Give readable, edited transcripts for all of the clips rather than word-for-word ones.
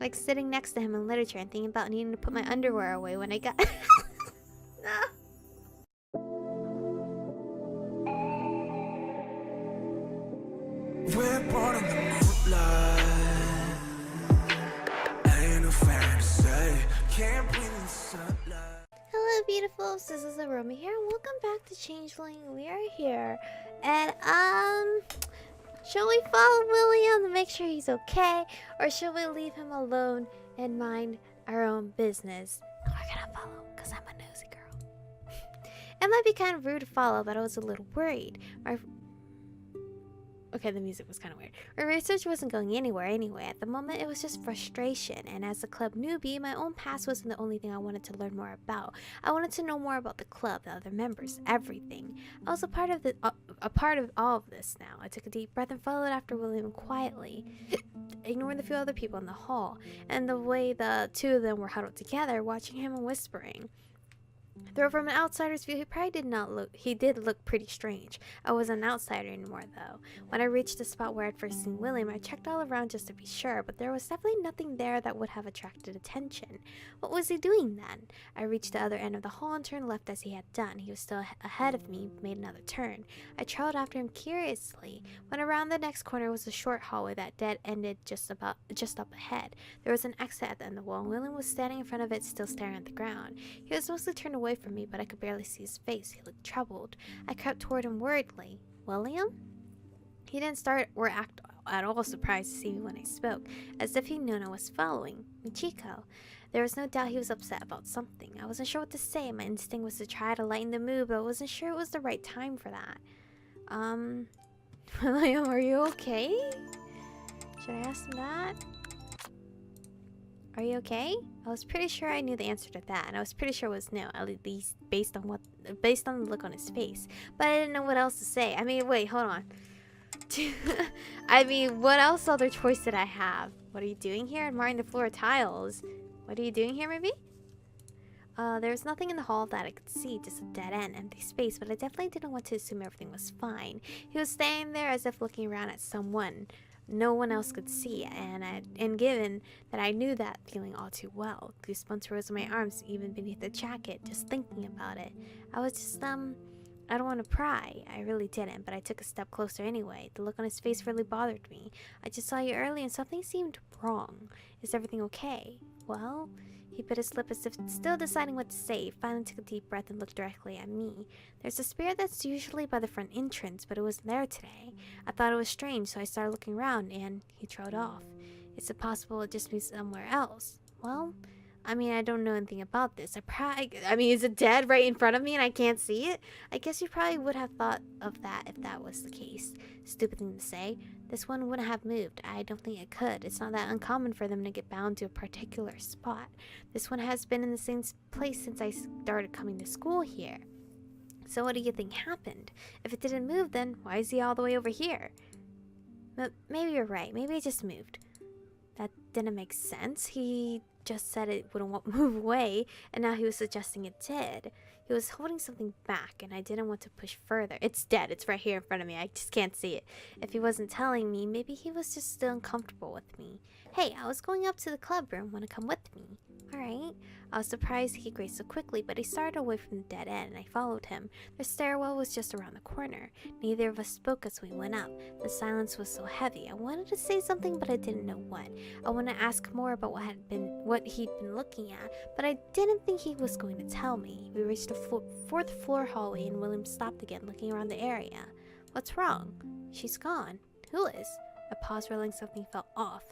Like sitting next to him in literature and thinking about needing to put my underwear away when I got... No. We're born in the moonlight. Ain't no fantasy. Can't breathe in the sunlight. Hello beautifuls, this is Aromie here, and welcome back to Changeling. We are here, and shall we follow William to make sure he's okay, or shall we leave him alone and mind our own business? We're gonna follow, because I'm a nosy girl. It might be kind of rude to follow, but I was a little worried. Okay, the music was kind of weird. My research wasn't going anywhere anyway. At the moment, it was just frustration. And as a club newbie, my own past wasn't the only thing I wanted to learn more about. I wanted to know more about the club, the other members, everything. I was a part of all of this now. I took a deep breath and followed after William quietly, ignoring the few other people in the hall and the way the two of them were huddled together, watching him and whispering. Though from an outsider's view, he did look pretty strange. I wasn't an outsider anymore, though. When I reached the spot where I'd first seen William, I checked all around just to be sure, but there was definitely nothing there that would have attracted attention. What was he doing then? I reached the other end of the hall and turned left as he had done. He was still ahead of me, made another turn. I trailed after him curiously. When around the next corner was a short hallway that ended just up ahead. There was an exit at the end of the wall, and William was standing in front of it, still staring at the ground. He was mostly turned away from me, but I could barely see his face. He looked troubled. I crept toward him worriedly. William? He didn't start or act at all surprised to see me when I spoke, as if he knew I was following. Michiko. There was no doubt he was upset about something. I wasn't sure what to say. My instinct was to try to lighten the mood, but I wasn't sure it was the right time for that. William, are you okay? Should I ask him that? Are you okay? I was pretty sure I knew the answer to that, and I was pretty sure it was no, at least based on the look on his face. But I didn't know what else to say. I mean, wait, hold on. I mean, what else other choice did I have? What are you doing here? Admiring the floor tiles. What are you doing here, maybe? There was nothing in the hall that I could see, just a dead end, empty space, but I definitely didn't want to assume everything was fine. He was standing there as if looking around at someone no one else could see, and given that I knew that feeling all too well, goosebumps rose in my arms, even beneath the jacket, just thinking about it. I was just, I don't want to pry. I really didn't, but I took a step closer anyway. The look on his face really bothered me. I just saw you early and something seemed wrong. Is everything okay? Well... He bit his lip as if still deciding what to say. He finally took a deep breath and looked directly at me. There's a spirit that's usually by the front entrance, but it wasn't there today. I thought it was strange, so I started looking around, and he trailed off. Is it possible it just means somewhere else? Well, I mean, I don't know anything about this. I mean, is it dead right in front of me and I can't see it? I guess you probably would have thought of that if that was the case. Stupid thing to say. This one wouldn't have moved. I don't think it could. It's not that uncommon for them to get bound to a particular spot. This one has been in the same place since I started coming to school here. So what do you think happened? If it didn't move, then why is he all the way over here? Maybe you're right. Maybe it just moved. That didn't make sense. He just said it wouldn't move away, and now he was suggesting it did. He was holding something back, and I didn't want to push further. It's dead. It's right here in front of me. I just can't see it. If he wasn't telling me, maybe he was just still uncomfortable with me. Hey, I was going up to the club room. Want to come with me? Alright. I was surprised he agreed so quickly, but he started away from the dead end, and I followed him. The stairwell was just around the corner. Neither of us spoke as we went up. The silence was so heavy. I wanted to say something, but I didn't know what. I wanted to ask more about what he'd been looking at, but I didn't think he was going to tell me. We reached the fourth floor hallway, and William stopped again, looking around the area. What's wrong? She's gone. Who is? I paused, realizing something felt off.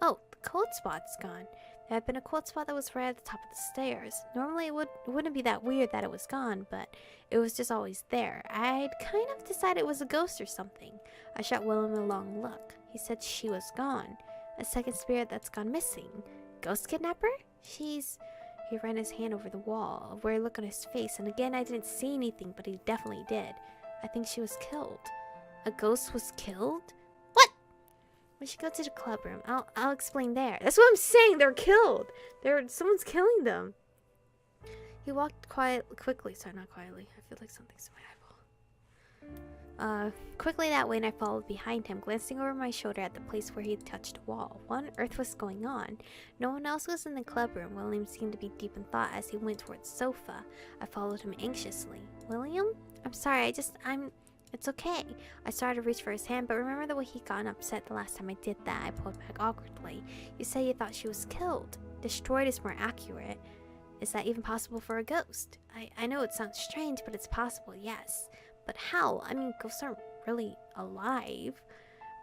Oh, the cold spot's gone. There had been a cold spot that was right at the top of the stairs. Normally it wouldn't be that weird that it was gone, but it was just always there. I'd kind of decided it was a ghost or something. I shot William a long look. He said she was gone. A second spirit that's gone missing. Ghost kidnapper? He ran his hand over the wall, a worried look on his face, and again I didn't see anything, but he definitely did. I think she was killed. A ghost was killed? What? We should go to the club room. I'll explain there. That's what I'm saying. They're killed. Someone's killing them. He walked quickly. Sorry, not quietly. I feel like something's in my eyeball. Quickly that way, and I followed behind him, glancing over my shoulder at the place where he had touched a wall. What on earth was going on? No one else was in the club room. William seemed to be deep in thought as he went towards the sofa. I followed him anxiously. William? I'm sorry, It's okay. I started to reach for his hand, but remember the way he got upset the last time I did that? I pulled back awkwardly. You said you thought she was killed. Destroyed is more accurate. Is that even possible for a ghost? I know it sounds strange, but it's possible, yes. But how? I mean, ghosts aren't really alive.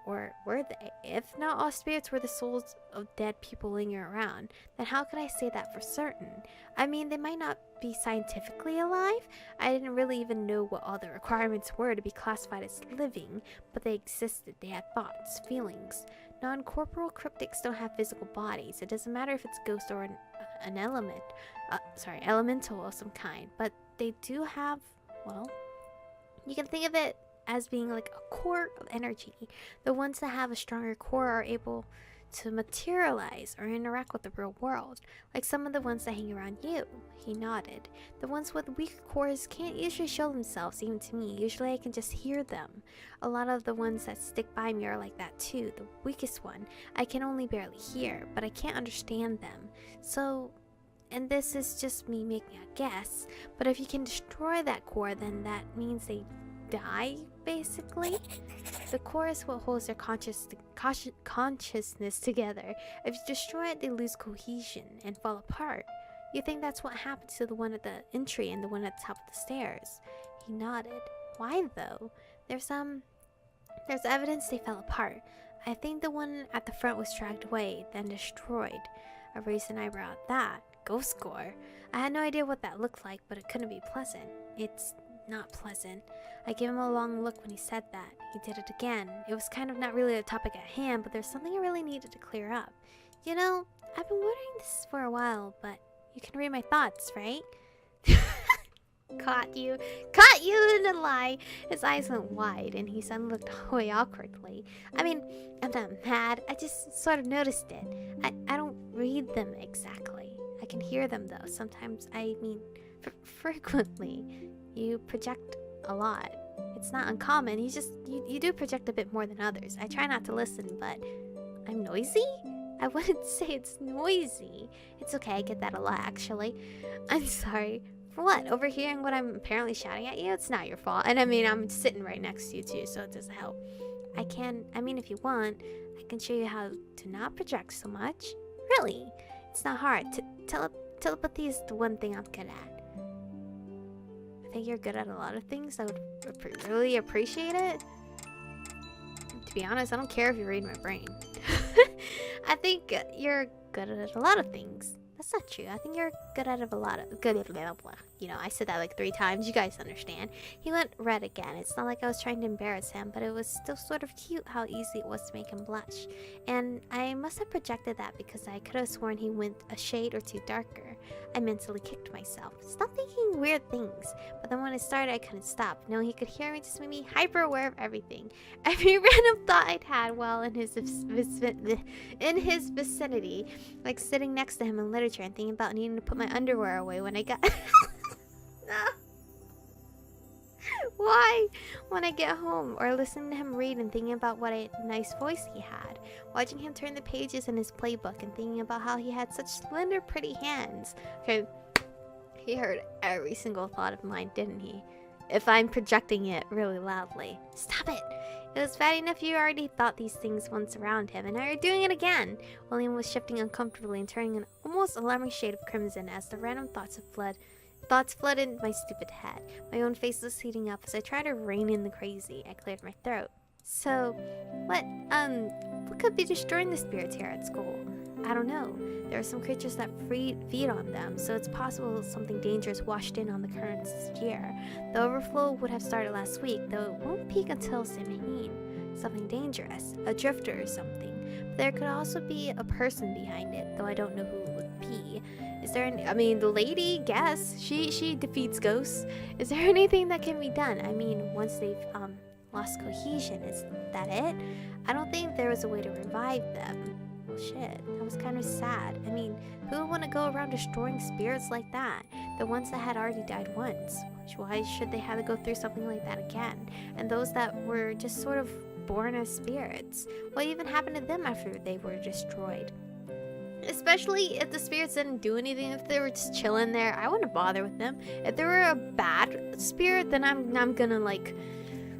Or were they? If not all spirits were the souls of dead people lingering around, then how could I say that for certain? I mean, they might not be scientifically alive. I didn't really even know what all the requirements were to be classified as living, but they existed. They had thoughts, feelings. Non-corporeal cryptics don't have physical bodies. It doesn't matter if it's ghost or an elemental of some kind, but they do have, well, you can think of it as being like a core of energy. The ones that have a stronger core are able to materialize or interact with the real world, like some of the ones that hang around you. He nodded. The ones with weaker cores can't usually show themselves, even to me. Usually I can just hear them. A lot of the ones that stick by me are like that too. The weakest one I can only barely hear, but I can't understand them. So, and this is just me making a guess, but if you can destroy that core, then that means they die, basically. The core is what holds their consciousness together. If you destroy it, they lose cohesion and fall apart. You think that's what happened to the one at the entry and the one at the top of the stairs? He nodded. Why though? There's evidence they fell apart. I think the one at the front was dragged away, then destroyed. I raised an eyebrow at that. Ghost core. I had no idea what that looked like, but it couldn't be pleasant. It's not pleasant. I gave him a long look when he said that. He did it again. It was kind of not really the topic at hand, but there's something I really needed to clear up. You know, I've been wondering this for a while, but you can read my thoughts, right? Caught you in a lie. His eyes went wide and he suddenly looked away awkwardly. I mean, I'm not mad. I just sort of noticed it. I don't read them exactly. I can hear them though. Sometimes, I mean, frequently. You project a lot. It's not uncommon. You do project a bit more than others. I try not to listen, but I'm noisy? I wouldn't say it's noisy. It's okay, I get that a lot actually. I'm sorry. For what? Overhearing what I'm apparently shouting at you? It's not your fault. And I mean, I'm sitting right next to you too, so it doesn't help. If you want, I can show you how to not project so much. Really? It's not hard. Telepathy is the one thing I'm good at. I think you're good at a lot of things. I would really appreciate it. To be honest, I don't care if you read my brain. I think you're good at a lot of things. That's not true. I think you're good at a lot of you know, I said that like 3 times. You guys understand. He went red again. It's not like I was trying to embarrass him, but it was still sort of cute how easy it was to make him blush. And I must have projected that because I could have sworn he went a shade or 2 darker. I mentally kicked myself. Stop thinking weird things. But then when it started, I couldn't stop. No, he could hear me, just made me hyper aware of everything. Every random thought I'd had while in his vicinity, like sitting next to him in literature and thinking about needing to put my underwear away when I got... Why? When I get home, or listening to him read and thinking about what a nice voice he had. Watching him turn the pages in his playbook and thinking about how he had such slender, pretty hands. Okay, he heard every single thought of mine, didn't he? If I'm projecting it really loudly. Stop it! It was bad enough you already thought these things once around him, and now you're doing it again! William was shifting uncomfortably and turning an almost alarming shade of crimson as the random thoughts flooded my stupid head. My own face was heating up as I tried to rein in the crazy. I cleared my throat. So, what could be destroying the spirits here at school? I don't know. There are some creatures that feed on them, so it's possible something dangerous washed in on the currents this year. The overflow would have started last week, though it won't peak until Samhain. Something dangerous, a drifter or something. But there could also be a person behind it, though I don't know who it would be. Is there any, I mean, the lady, guess, she defeats ghosts. Is there anything that can be done? I mean, once they've lost cohesion, is that it? I don't think there was a way to revive them. Well, shit, I was kind of sad. I mean, who would want to go around destroying spirits like that? The ones that had already died once. Why should they have to go through something like that again? And those that were just sort of born as spirits, what even happened to them after they were destroyed? Especially if the spirits didn't do anything, if they were just chilling there, I wouldn't bother with them. If they were a bad spirit, then I'm gonna like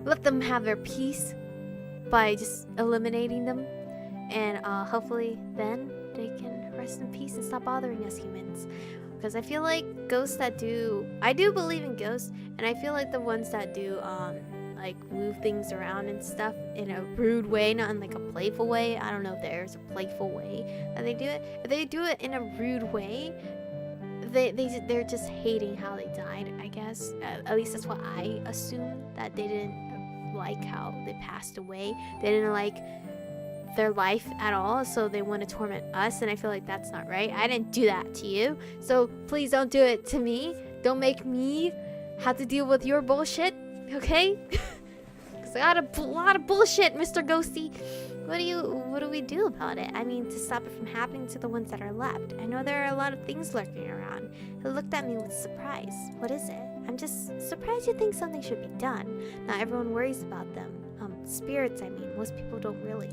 let them have their peace by just eliminating them, and hopefully then they can rest in peace and stop bothering us humans. Because I feel like ghosts that I do believe in ghosts, and I feel like the ones that do like move things around and stuff in a rude way, not in like a playful way. I don't know if there's a playful way that they do it. If they do it in a rude way, they're just hating how they died, I guess. At least that's what I assume, that they didn't like how they passed away. They didn't like their life at all, so they want to torment us, and I feel like that's not right. I didn't do that to you, so please don't do it to me. Don't make me have to deal with your bullshit, okay? Because I got a lot of bullshit, Mr. Ghosty. What do we do about it? I mean, to stop it from happening to the ones that are left. I know there are a lot of things lurking around. He looked at me with surprise. What is it? I'm just surprised you think something should be done. Not everyone worries about them. Spirits, I mean. Most people don't really.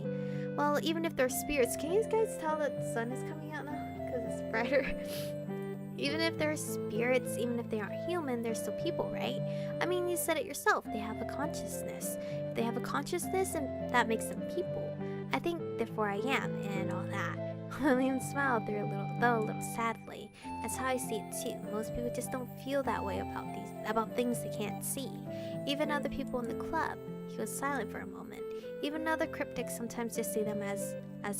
Well, even if they're spirits, can you guys tell that the sun is coming out now? Because it's brighter. Even if they're spirits, even if they aren't human, they're still people, right? I mean, you said it yourself. They have a consciousness. If they have a consciousness, and that makes them people. I think, therefore I am, and all that. William smiled through a little sadly. That's how I see it too. Most people just don't feel that way about things they can't see. Even other people in the club. He was silent for a moment. Even other cryptics sometimes just see them as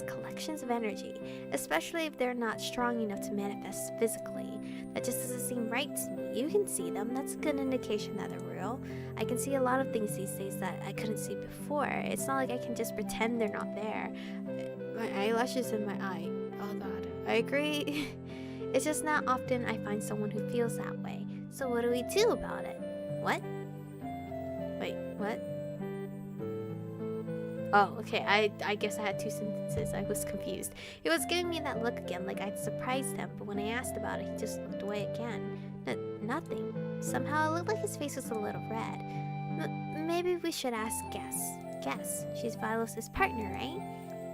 collections of energy, especially if they're not strong enough to manifest physically. That just doesn't seem right to me. You can see them. That's a good indication that they're real. I can see a lot of things these days that I couldn't see before. It's not like I can just pretend they're not there. My eyelashes in my eye. Oh god. I agree. It's just not often I find someone who feels that way. So what do we do about it? What? Wait, what? Oh, okay, I guess I had two sentences. I was confused. He was giving me that look again, like I'd surprised him, but when I asked about it, he just looked away again. Nothing. Somehow it looked like his face was a little red. Maybe we should ask Guess. She's Vilos' partner, right?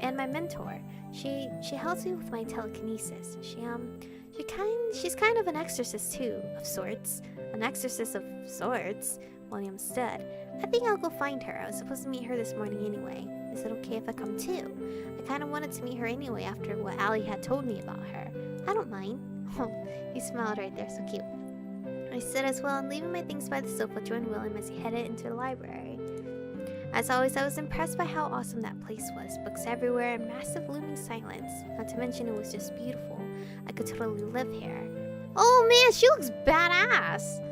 And my mentor. She helps me with my telekinesis. She's kind of an exorcist too, of sorts. An exorcist of sorts? William stood. I think I'll go find her. I was supposed to meet her this morning anyway. Is it okay if I come too? I kind of wanted to meet her anyway after what Allie had told me about her. I don't mind. Oh, he smiled right there, so cute. I stood as well, and leaving my things by the sofa, joined William as he headed into the library. As always, I was impressed by how awesome that place was. Books everywhere and massive looming silence. Not to mention it was just beautiful. I could totally live here. Oh man, she looks badass!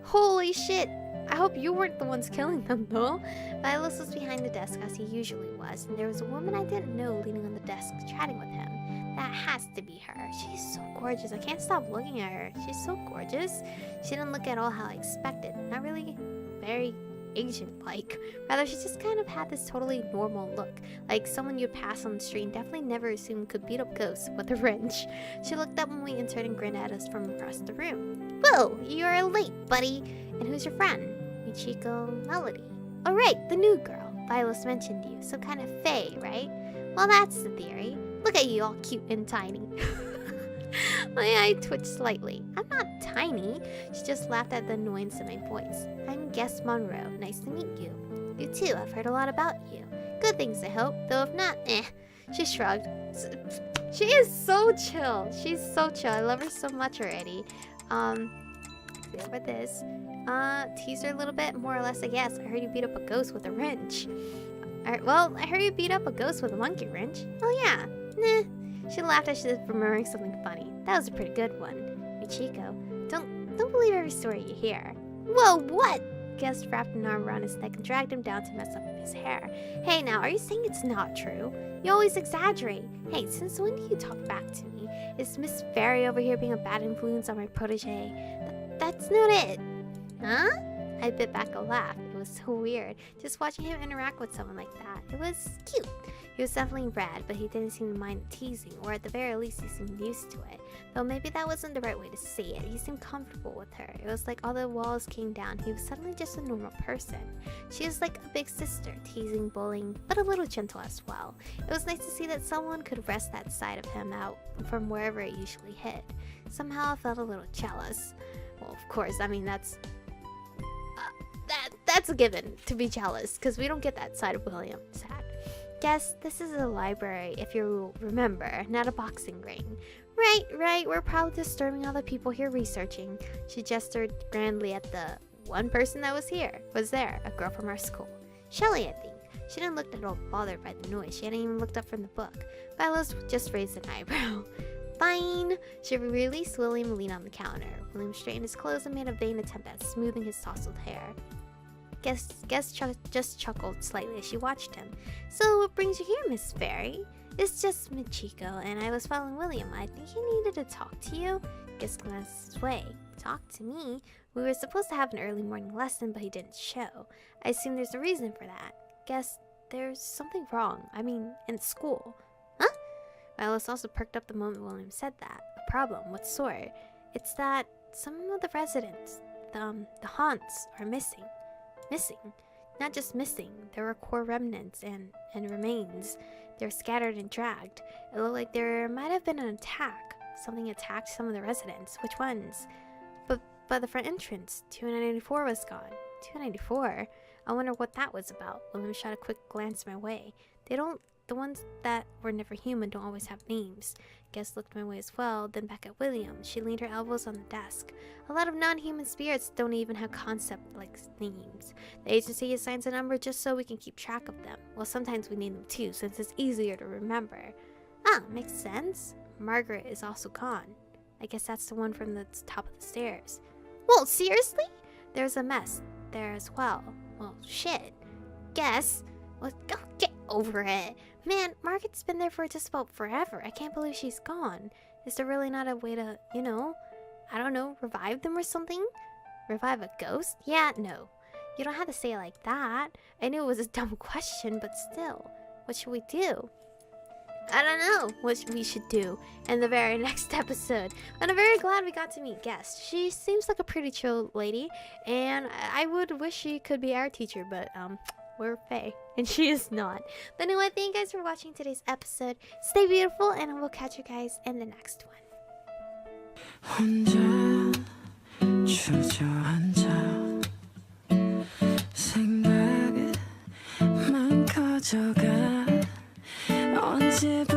Holy shit! I hope you weren't the ones killing them, though. Vilos was behind the desk as he usually was, and there was a woman I didn't know leaning on the desk chatting with him. That has to be her. She's so gorgeous. I can't stop looking at her. She's so gorgeous. She didn't look at all how I expected. Not really very Asian-like. Rather, she just kind of had this totally normal look. Like someone you'd pass on the street and definitely never assume could beat up ghosts with a wrench. She looked up when we entered and grinned at us from across the room. Whoa, you're late, buddy. And who's your friend? Michiko Melody. Oh right, the new girl. Vilos mentioned you. Some kind of fae, right? Well, that's the theory. Look at you, all cute and tiny. My eye twitched slightly. I'm not tiny. She just laughed at the annoyance in my voice. I'm Guess Monroe. Nice to meet you. You too. I've heard a lot about you. Good things, I hope. Though if not, She shrugged. She is so chill. She's so chill. I love her so much already. See about this. Tease her a little bit, more or less, I guess. I heard you beat up a ghost with a wrench. Alright, well, I heard you beat up a ghost with a monkey wrench. Oh yeah. Nah. She laughed as she was remembering something funny. That was a pretty good one. Michiko, don't believe every story you hear. Whoa, what? Guest wrapped an arm around his neck and dragged him down to mess up his hair. Hey now, are you saying it's not true? You always exaggerate. Hey, since when do you talk back to me? Is Miss Fairy over here being a bad influence on my protege? That's not it. Huh? I bit back a laugh. It was so weird. Just watching him interact with someone like that. It was cute. He was definitely rad, but he didn't seem to mind the teasing, or at the very least he seemed used to it. Though maybe that wasn't the right way to say it. He seemed comfortable with her. It was like all the walls came down. He was suddenly just a normal person. She was like a big sister, teasing, bullying, but a little gentle as well. It was nice to see that someone could rest that side of him out from wherever it usually hid. Somehow I felt a little jealous. Well, of course, I mean that's a given to be jealous, because we don't get that side of William. Sad. Guess this is a library, if you remember, not a boxing ring. Right, we're probably disturbing all the people here researching. She gestured grandly at the one person that was there, a girl from our school. Shelley, I think. She didn't look at all bothered by the noise. She hadn't even looked up from the book. Violet just raised an eyebrow. Fine. She released William and leaned on the counter. William straightened his clothes and made a vain attempt at smoothing his tousled hair. Guess just chuckled slightly as she watched him. So what brings you here, Miss Fairy? It's just Michiko, and I was following William. I think he needed to talk to you. Guess glanced his way. Talk to me? We were supposed to have an early morning lesson, but he didn't show. I assume there's a reason for that. Guess there's something wrong. I mean, in school. Huh? Violet also perked up the moment William said that. A problem? What sort? It's that some of the residents, the haunts, are missing. Missing? Not just missing. There were core remnants and remains. They're scattered and dragged. It looked like there might have been an attack. Something attacked some of the residents. Which ones? But the front entrance. 294 was gone. 294? I wonder what that was about. William shot a quick glance my way. The ones that were never human don't always have names. Guess looked my way as well, then back at William. She leaned her elbows on the desk. A lot of non-human spirits don't even have concept like names. The agency assigns a number just so we can keep track of them. Well, sometimes we name them too, since it's easier to remember. Ah, makes sense. Margaret is also gone. I guess that's the one from the top of the stairs. Well, seriously? There's a mess there as well. Well, shit. Guess. Well, go get over it. Man, Margaret's been there for just about forever. I can't believe she's gone. Is there really not a way to, I don't know, revive them or something? Revive a ghost? Yeah, no. You don't have to say it like that. I knew it was a dumb question, but still. What should we do? I don't know what we should do in the very next episode. And I'm very glad we got to meet Guest. She seems like a pretty chill lady, and I would wish she could be our teacher, but we're Faye, and she is not. But anyway, thank you guys for watching today's episode. Stay beautiful, and I will catch you guys in the next one. 혼자 주저앉아 생각만 커져가 언제부터